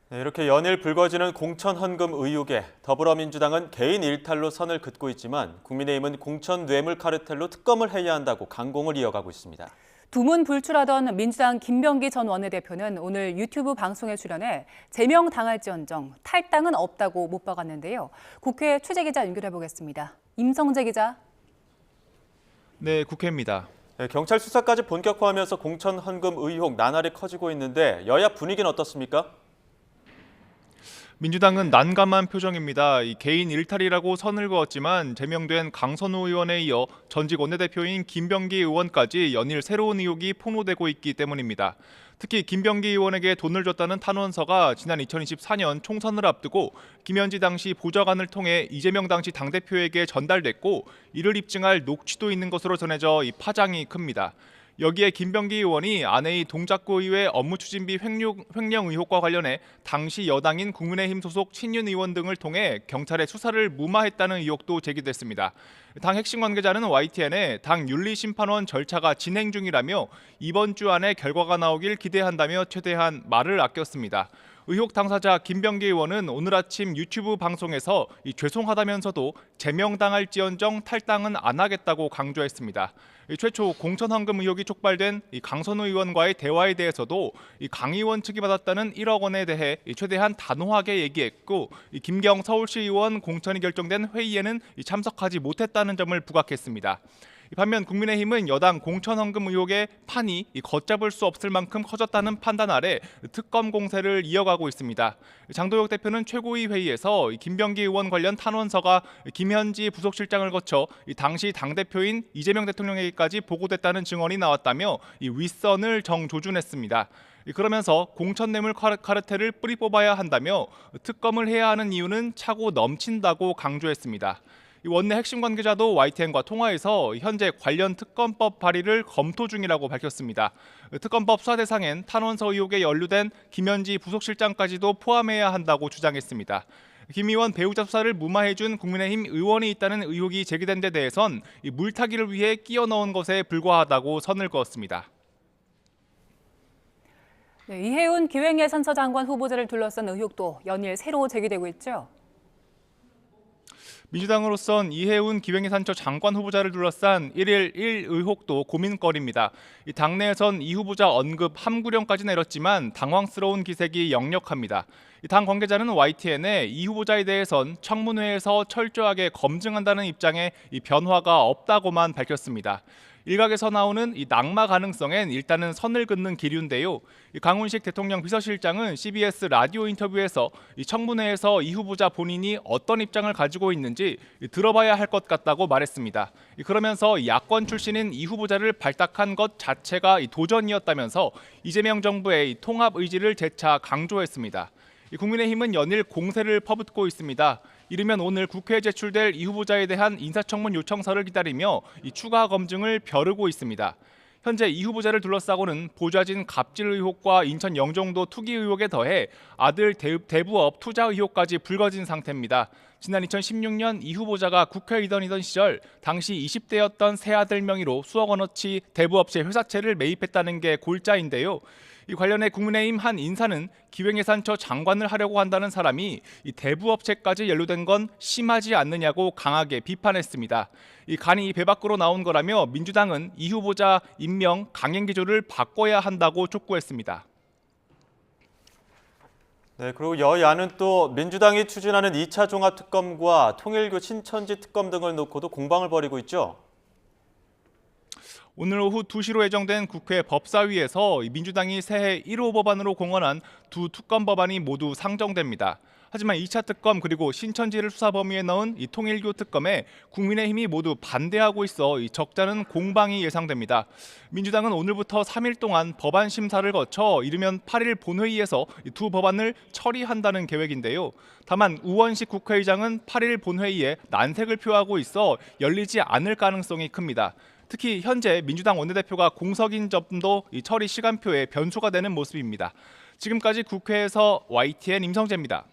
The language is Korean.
네, 이렇게 연일 불거지는 공천 헌금 의혹에 더불어민주당은 개인 일탈로 선을 긋고 있지만 국민의힘은 공천 뇌물 카르텔로 특검을 해야 한다고 강공을 이어가고 있습니다. 두문불출하던 민주당 김병기 전 원내대표는 오늘 유튜브 방송에 출연해 제명당할지언정 탈당은 없다고 못 박았는데요. 국회 취재기자 연결해 보겠습니다. 임성재 기자. 네, 국회입니다. 네, 경찰 수사까지 본격화하면서 공천 헌금 의혹 나날이 커지고 있는데 여야 분위기는 어떻습니까? 민주당은 난감한 표정입니다. 개인 일탈이라고 선을 그었지만 제명된 강선우 의원에 이어 전직 원내대표인 김병기 의원까지 연일 새로운 의혹이 폭로되고 있기 때문입니다. 특히 김병기 의원에게 돈을 줬다는 탄원서가 지난 2024년 총선을 앞두고 김현지 당시 보좌관을 통해 이재명 당시 당대표에게 전달됐고 이를 입증할 녹취도 있는 것으로 전해져 파장이 큽니다. 여기에 김병기 의원이 아내의 동작구 의회 업무추진비 횡령 의혹과 관련해 당시 여당인 국민의힘 소속 친윤 의원 등을 통해 경찰의 수사를 무마했다는 의혹도 제기됐습니다. 당 핵심 관계자는 YTN에 당 윤리심판원 절차가 진행 중이라며 이번 주 안에 결과가 나오길 기대한다며 최대한 말을 아꼈습니다. 의혹 당사자 김병기 의원은 오늘 아침 유튜브 방송에서 죄송하다면서도 제명당할지언정 탈당은 안 하겠다고 강조했습니다. 최초 공천 헌금 의혹이 촉발된 강선우 의원과의 대화에 대해서도 강 의원 측이 받았다는 1억 원에 대해 최대한 단호하게 얘기했고 김경 서울시 의원 공천이 결정된 회의에는 참석하지 못했다는 점을 부각했습니다. 반면 국민의힘은 여당 공천 헌금 의혹의 판이 걷잡을 수 없을 만큼 커졌다는 판단 아래 특검 공세를 이어가고 있습니다. 장도혁 대표는 최고위 회의에서 김병기 의원 관련 탄원서가 김현지 부속실장을 거쳐 당시 당대표인 이재명 대통령에게까지 보고됐다는 증언이 나왔다며 윗선을 정조준했습니다. 그러면서 공천 뇌물 카르텔을 뿌리 뽑아야 한다며 특검을 해야 하는 이유는 차고 넘친다고 강조했습니다. 원내 핵심 관계자도 YTN과 통화에서 현재 관련 특검법 발의를 검토 중이라고 밝혔습니다. 특검법 수사 대상엔 탄원서 의혹에 연루된 김현지 부속실장까지도 포함해야 한다고 주장했습니다. 김 의원 배우자 수사를 무마해준 국민의힘 의원이 있다는 의혹이 제기된 데 대해선 물타기를 위해 끼워 넣은 것에 불과하다고 선을 그었습니다. 네, 이해운 기획예산처 장관 후보자를 둘러싼 의혹도 연일 새로 제기되고 있죠. 민주당으로선 이해운 기획예산처 장관 후보자를 둘러싼 1일 1 의혹도 고민거리입니다. 당내에선 이 후보자 언급 함구령까지 내렸지만 당황스러운 기색이 역력합니다. 당 관계자는 YTN에 이 후보자에 대해선 청문회에서 철저하게 검증한다는 입장에 변화가 없다고만 밝혔습니다. 일각에서 나오는 낙마 가능성엔 일단은 선을 긋는 기류인데요. 강훈식 대통령 비서실장은 CBS 라디오 인터뷰에서 청문회에서 이 후보자 본인이 어떤 입장을 가지고 있는지 들어봐야 할 것 같다고 말했습니다. 그러면서 야권 출신인 이 후보자를 발탁한 것 자체가 도전이었다면서 이재명 정부의 통합 의지를 재차 강조했습니다. 국민의힘은 연일 공세를 퍼붓고 있습니다. 이르면 오늘 국회에 제출될 이 후보자에 대한 인사청문 요청서를 기다리며 추가 검증을 벼르고 있습니다. 현재 이 후보자를 둘러싸고는 보좌진 갑질 의혹과 인천 영종도 투기 의혹에 더해 아들 대부업 투자 의혹까지 불거진 상태입니다. 지난 2016년 이 후보자가 국회의원이던 시절 당시 20대였던 새아들 명의로 수억 원어치 대부업체 회사채를 매입했다는 게 골자인데요. 이 관련해 국민의힘 한 인사는 기획예산처 장관을 하려고 한다는 사람이 이 대부업체까지 연루된 건 심하지 않느냐고 강하게 비판했습니다. 이 간이 배 밖으로 나온 거라며 민주당은 이 후보자 임명 강행 기조를 바꿔야 한다고 촉구했습니다. 네, 그리고 여야는 또 민주당이 추진하는 2차 종합특검과 통일교 신천지 특검 등을 놓고도 공방을 벌이고 있죠. 오늘 오후 2시로 예정된 국회 법사위에서 민주당이 새해 1호 법안으로 공언한 두 특검 법안이 모두 상정됩니다. 하지만 2차 특검 그리고 신천지를 수사 범위에 넣은 이 통일교 특검에 국민의힘이 모두 반대하고 있어 적잖은 공방이 예상됩니다. 민주당은 오늘부터 3일 동안 법안 심사를 거쳐 이르면 8일 본회의에서 두 법안을 처리한다는 계획인데요. 다만 우원식 국회의장은 8일 본회의에 난색을 표하고 있어 열리지 않을 가능성이 큽니다. 특히 현재 민주당 원내대표가 공석인 점도 이 처리 시간표에 변수가 되는 모습입니다. 지금까지 국회에서 YTN 임성재입니다.